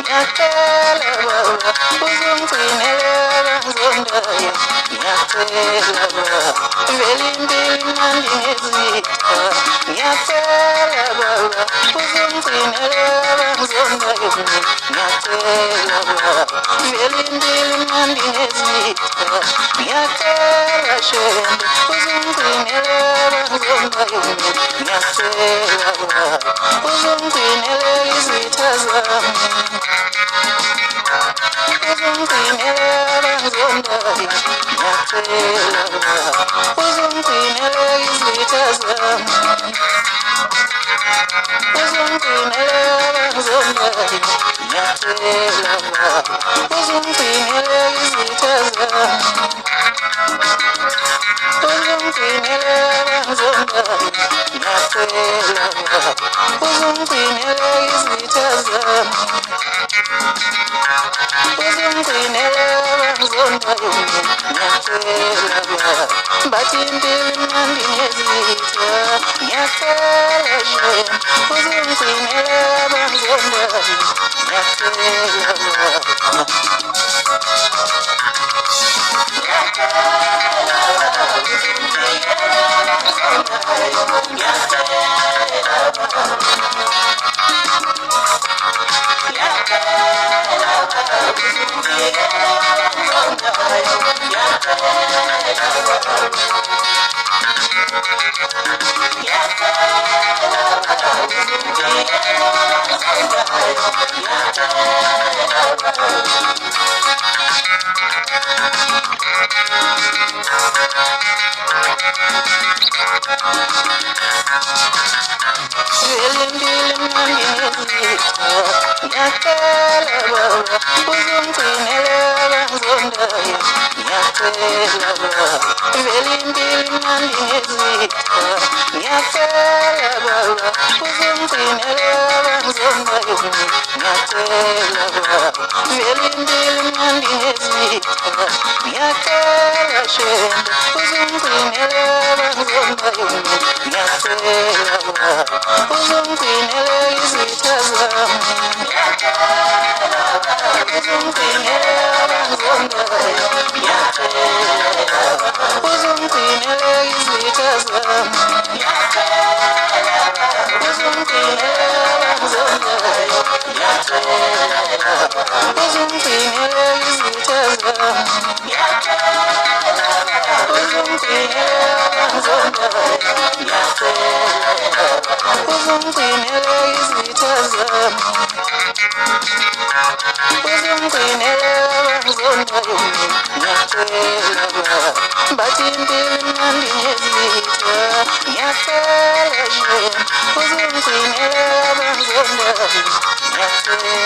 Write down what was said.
Nyakela baba, uzungcinele banzondayo. Nyakela baba, velimbili mandi ngezitha. Nyakela baba, uzungcinele banzondayo. Nyakela baba, velimbili mandi ngezitha. Nyakela shende, uzungcinele banzondayo. Nyakela baba, uzungcinele izitha zami. Uzungcinele banzondayo. Nyakela baba, uzungcinele izitha zami. Uzungcinele banzondayo. Nyakela baba, uzungcinele izitha zami. Uzungcinele banzondayo. Nyakela baba, uzungcinele izitha zami. Uzungcinele banzondayo. Nyakela baba, bathintile mnandi ngezitha. Nyakela shema, uzungcinele banzondayo. Nyakela baba. Velimbili mnandi ngezitha. Nyakela baba, uzungcinele banzondayo. Nyakela baba, velimbili mnandi ngezitha. Nyakela baba, uzungcinele banzondayo. Nyakela baba, velimbili mnandi ngezitha. Nyakela shende, uzungcinele banzondayo. Nyakela baba, uzungcinele izitha zami. Uzungcinele banzondayo. Nyakela baba, uzungcinele izitha zami. Uzungcinele banzondayo. Nyakela baba, uzungcinele izitha zami. Uzungcinele banzondayo. Nyakela baba, uzungcinele izitha zami. Uzungcinele banzondayo. Nyakela baba, bathintile mnandi ngezitha. Nyakela shema, uzungcinele banzondayo. Nyakela